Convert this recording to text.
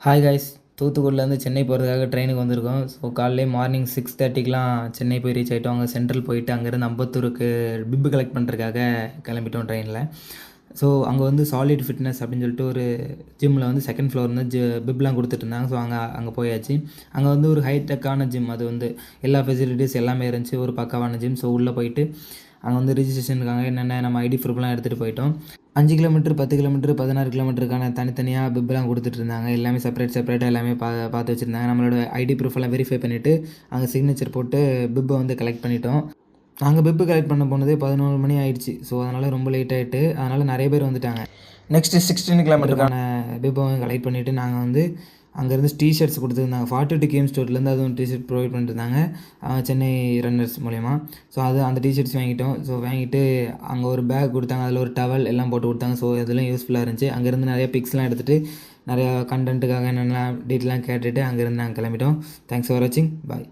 Hi guys, தூத்துக்குடிலேருந்து Chennai போகிறதுக்காக ட்ரெயினுக்கு வந்திருக்கோம். ஸோ காலையிலே மார்னிங் 6:30க்குலாம் சென்னை போய் ரீச் ஆகிட்டோம். அங்கே சென்ட்ரல் போயிட்டு அங்கேருந்து அம்பத்தூருக்கு பிப்பு கலெக்ட் பண்ணுறதுக்காக கிளம்பிட்டோம் ட்ரெயினில். ஸோ அங்கே வந்து சாலிட் ஃபிட்னஸ் அப்படின்னு சொல்லிட்டு ஒரு ஜிம்மில் வந்து செகண்ட் ஃப்ளோர் வந்து பிப்லாம் கொடுத்துட்டு இருந்தாங்க. ஸோ அங்கே போயாச்சு. அங்கே வந்து ஒரு ஹைடெக்கான ஜிம், அது வந்து எல்லா ஃபெசிலிட்டிஸ் எல்லாமே இருந்துச்சு, ஒரு பக்காவான ஜிம். ஸோ உள்ளே போயிட்டு அங்கே வந்து ரிஜிஸ்ட்ரேஷனுக்காக என்னென்ன நம்ம ஐடி ப்ரூஃப்லாம் எடுத்துகிட்டு போயிட்டோம். 5 கிலோமீட்டர், 10 கிலோமீட்டர், 16 கிலோமீட்டருக்கான தனித்தனியாக பிப்லாம் கொடுத்துட்ருந்தாங்க. எல்லாமே செப்பரேட்டாக எல்லாமே பார்த்து வச்சுருந்தாங்க. நம்மளோட ஐடி ப்ரூஃபெல்லாம் வெரிஃபை பண்ணிவிட்டு அங்கே சிக்னேச்சர் போட்டு பிப்பை வந்து கலெக்ட் பண்ணிட்டோம். நாங்கள் பிப்பு கலெக்ட் பண்ண போனதே 11 மணி ஆகிடுச்சு. ஸோ அதனால் ரொம்ப லேட் ஆகிட்டு, அதனால் நிறைய பேர் வந்துட்டாங்க. நெக்ஸ்ட்டு 16 கிலோமீட்டருக்கான பிப்பை கலெக்ட் பண்ணிவிட்டு நாங்கள் வந்து அங்கேருந்து டிஷர்ட்ஸ் கொடுத்துருந்தாங்க. 42 கேம் ஸ்டோர்லேருந்து அதுவும் டிஷர்ட் ப்ரொவைட் பண்ணிட்டுருந்தாங்க சென்னை ரன்னர்ஸ் மூலயமா. ஸோ அந்த டிஷர்ட்ஸ் வாங்கிட்டோம். ஸோ வாங்கிட்டு அங்கே ஒரு பேக் கொடுத்தாங்க, அதில் ஒரு டவல் எல்லாம் போட்டு கொடுத்தாங்க. ஸோ இதெல்லாம் யூஸ்ஃபுல்லாக இருந்துச்சு. அங்கேருந்து நிறைய பிக்ஸ்லாம் எடுத்துகிட்டு நிறையா கண்டென்ட்டுக்காக என்னென்ன டீட்டெயிலாம் கேட்டுட்டு அங்கேருந்து நாங்கள் கிளம்பிட்டோம். தேங்க்ஸ் ஃபார் வாட்சிங். பாய்.